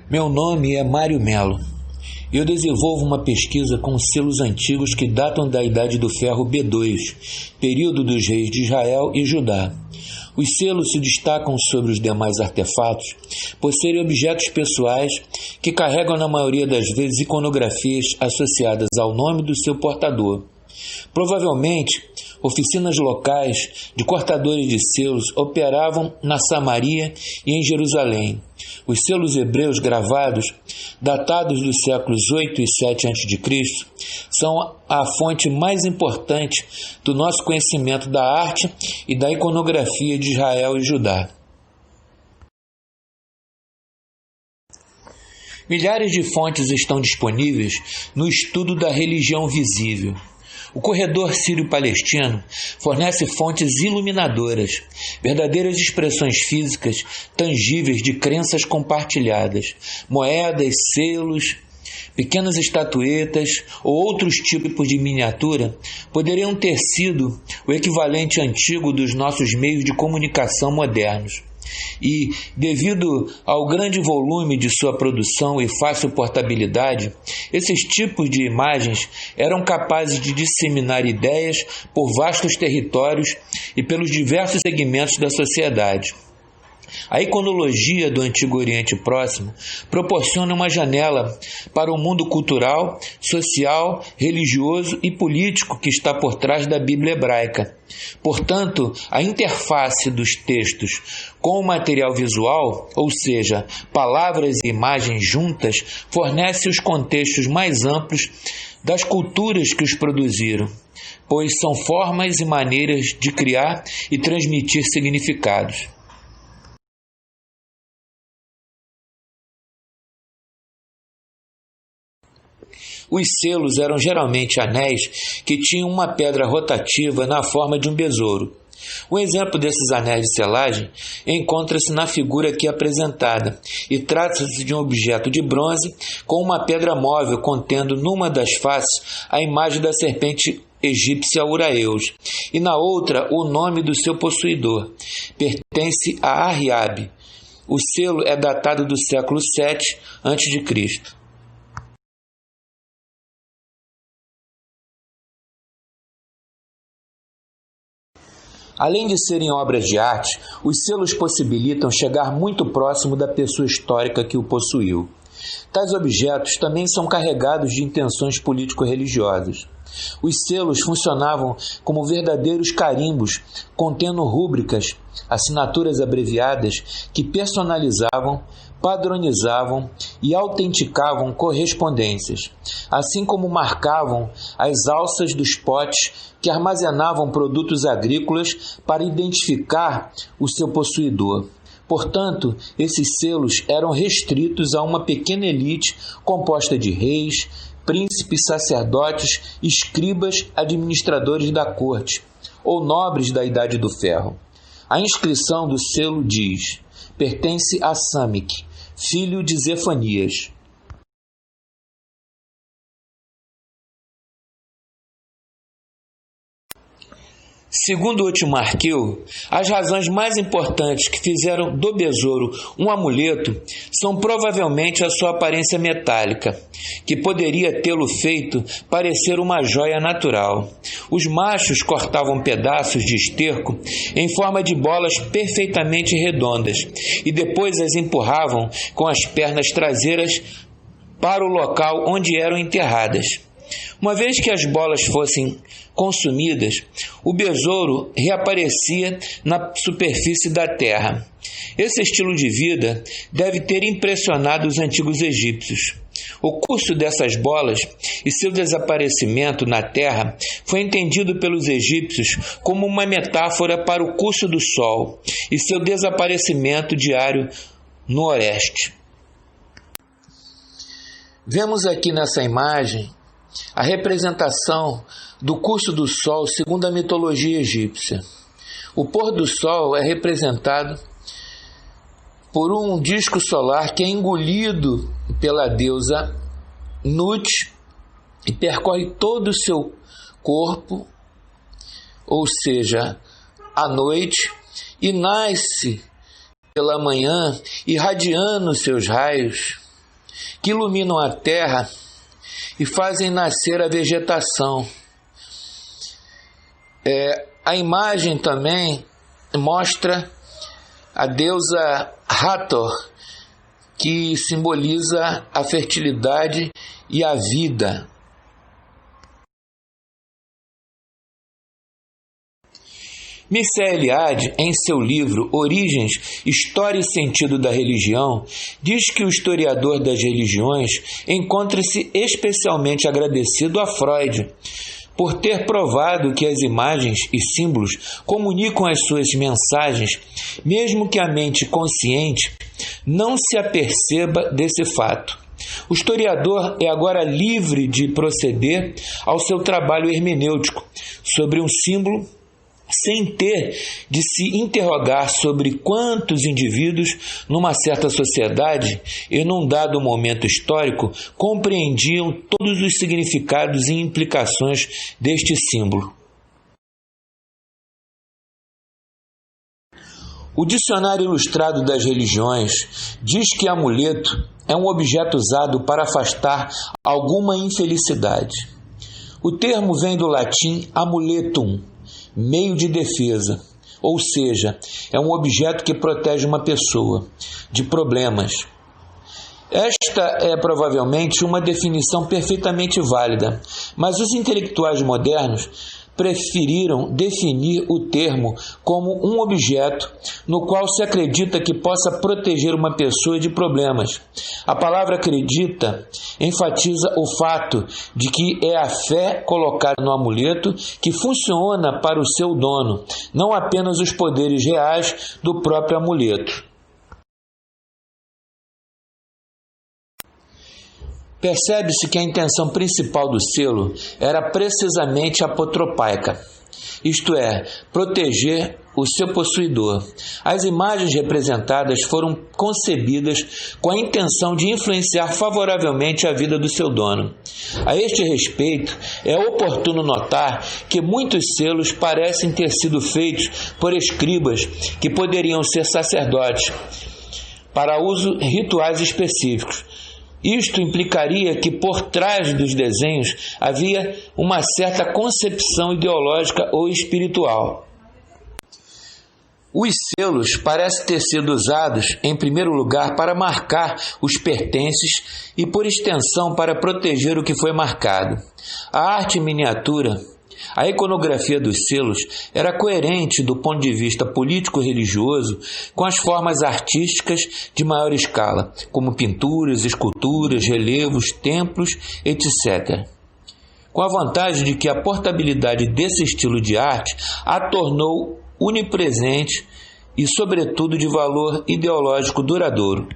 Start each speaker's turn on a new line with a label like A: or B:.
A: Meu nome é Mário Melo. Eu desenvolvo uma pesquisa com selos antigos que datam da Idade do Ferro B2, período dos reis de Israel e Judá. Os selos se destacam sobre os demais artefatos por serem objetos pessoais que carregam na maioria das vezes iconografias associadas ao nome do seu portador. Provavelmente, oficinas locais de cortadores de selos operavam na Samaria e em Jerusalém. Os selos hebreus gravados, datados dos séculos 8 e 7 a.C., são a fonte mais importante do nosso conhecimento da arte e da iconografia de Israel e Judá. Milhares de fontes estão disponíveis no estudo da religião visível. O corredor sírio-palestino fornece fontes iluminadoras, verdadeiras expressões físicas tangíveis de crenças compartilhadas, moedas, selos, pequenas estatuetas ou outros tipos de miniatura poderiam ter sido o equivalente antigo dos nossos meios de comunicação modernos. E, devido ao grande volume de sua produção e fácil portabilidade, esses tipos de imagens eram capazes de disseminar ideias por vastos territórios e pelos diversos segmentos da sociedade. A iconologia do Antigo Oriente Próximo proporciona uma janela para o mundo cultural, social, religioso e político que está por trás da Bíblia hebraica. Portanto, a interface dos textos com o material visual, ou seja, palavras e imagens juntas, fornece os contextos mais amplos das culturas que os produziram, pois são formas e maneiras de criar e transmitir significados. Os selos eram geralmente anéis que tinham uma pedra rotativa na forma de um besouro. Um exemplo desses anéis de selagem encontra-se na figura aqui apresentada e trata-se de um objeto de bronze com uma pedra móvel contendo numa das faces a imagem da serpente egípcia Uraeus e na outra o nome do seu possuidor. Pertence a Arriabe. O selo é datado do século VII a.C. Além de serem obras de arte, os selos possibilitam chegar muito próximo da pessoa histórica que o possuiu. Tais objetos também são carregados de intenções político-religiosas. Os selos funcionavam como verdadeiros carimbos, contendo rúbricas, assinaturas abreviadas que personalizavam, padronizavam e autenticavam correspondências, assim como marcavam as alças dos potes que armazenavam produtos agrícolas para identificar o seu possuidor. Portanto, esses selos eram restritos a uma pequena elite composta de reis, príncipes, sacerdotes, escribas, administradores da corte ou nobres da Idade do Ferro. A inscrição do selo diz: pertence a Samic, filho de Zefanias. Segundo Otimarqueu, as razões mais importantes que fizeram do besouro um amuleto são provavelmente a sua aparência metálica, que poderia tê-lo feito parecer uma joia natural. Os machos cortavam pedaços de esterco em forma de bolas perfeitamente redondas e depois as empurravam com as pernas traseiras para o local onde eram enterradas. Uma vez que as bolas fossem consumidas, o besouro reaparecia na superfície da terra. Esse estilo de vida deve ter impressionado os antigos egípcios. O curso dessas bolas e seu desaparecimento na terra foi entendido pelos egípcios como uma metáfora para o curso do sol e seu desaparecimento diário no oeste. Vemos aqui nessa imagem a representação do curso do Sol segundo a mitologia egípcia. O pôr do Sol é representado por um disco solar que é engolido pela deusa Nut e percorre todo o seu corpo, ou seja, à noite, e nasce pela manhã irradiando seus raios que iluminam a terra e fazem nascer a vegetação. A imagem também mostra a deusa Hathor, que simboliza a fertilidade e a vida. Mircea Eliade, em seu livro Origens, História e Sentido da Religião, diz que o historiador das religiões encontra-se especialmente agradecido a Freud por ter provado que as imagens e símbolos comunicam as suas mensagens, mesmo que a mente consciente não se aperceba desse fato. O historiador é agora livre de proceder ao seu trabalho hermenêutico sobre um símbolo sem ter de se interrogar sobre quantos indivíduos numa certa sociedade e num dado momento histórico compreendiam todos os significados e implicações deste símbolo. O Dicionário Ilustrado das Religiões diz que amuleto é um objeto usado para afastar alguma infelicidade. O termo vem do latim amuletum, meio de defesa, ou seja, é um objeto que protege uma pessoa de problemas. Esta é provavelmente uma definição perfeitamente válida, mas os intelectuais modernos preferiram definir o termo como um objeto no qual se acredita que possa proteger uma pessoa de problemas. A palavra acredita enfatiza o fato de que é a fé colocada no amuleto que funciona para o seu dono, não apenas os poderes reais do próprio amuleto. Percebe-se que a intenção principal do selo era precisamente apotropaica, isto é, proteger o seu possuidor. As imagens representadas foram concebidas com a intenção de influenciar favoravelmente a vida do seu dono. A este respeito, é oportuno notar que muitos selos parecem ter sido feitos por escribas que poderiam ser sacerdotes para uso rituais específicos. Isto implicaria que por trás dos desenhos havia uma certa concepção ideológica ou espiritual. Os selos parecem ter sido usados, em primeiro lugar, para marcar os pertences e, por extensão, para proteger o que foi marcado. A arte em miniatura, a iconografia dos selos, era coerente do ponto de vista político-religioso com as formas artísticas de maior escala, como pinturas, esculturas, relevos, templos, etc. Com a vantagem de que a portabilidade desse estilo de arte a tornou onipresente e, sobretudo, de valor ideológico duradouro.